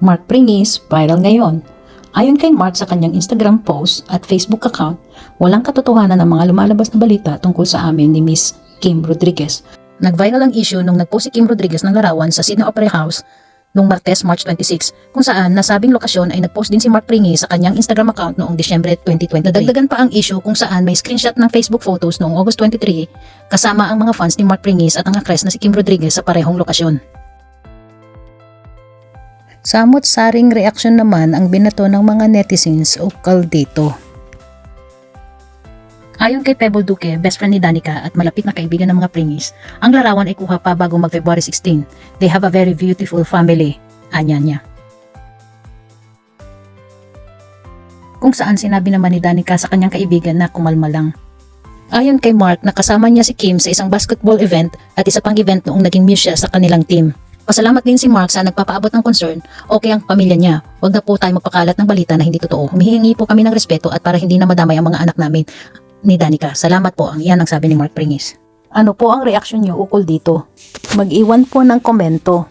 Mark Pringis, viral ngayon. Ayon kay Mark sa kanyang Instagram post at Facebook account, walang katotohanan ng mga lumalabas na balita tungkol sa amin ni Miss Kim Rodriguez. Nag-viral ang issue nung nagpost si Kim Rodriguez ng larawan sa Sydney Opera House noong Martes, March 26, kung saan nasabing lokasyon ay nagpost din si Mark Pringis sa kanyang Instagram account noong Disyembre 2023. Nadagdagan pa ang issue kung saan may screenshot ng Facebook photos noong August 23 kasama ang mga fans ni Mark Pringis at ang actress na si Kim Rodriguez sa parehong lokasyon. Samot-saring reaksyon naman ang binato ng mga netizens ukol dito. Ayon kay Pebble Duque, best friend ni Danica at malapit na kaibigan ng mga Pringis, ang larawan ay kuha pa bago mag-February 16. They have a very beautiful family, anya niya. Kung saan sinabi naman ni Danica sa kanyang kaibigan na kumalma lang. Ayon kay Mark, nakasama niya si Kim sa isang basketball event at isa pang event noong naging muse siya sa kanilang team. Pasalamat din si Mark sa nagpapaabot ng concern, okay ang pamilya niya. Huwag na po tayo magpakalat ng balita na hindi totoo. Humihingi po kami ng respeto at para hindi na madamay ang mga anak namin ni Danica. Salamat po, yan ang sabi ni Mark Pringis. Ano po ang reaksyon niyo ukol dito? Mag-iwan po ng komento.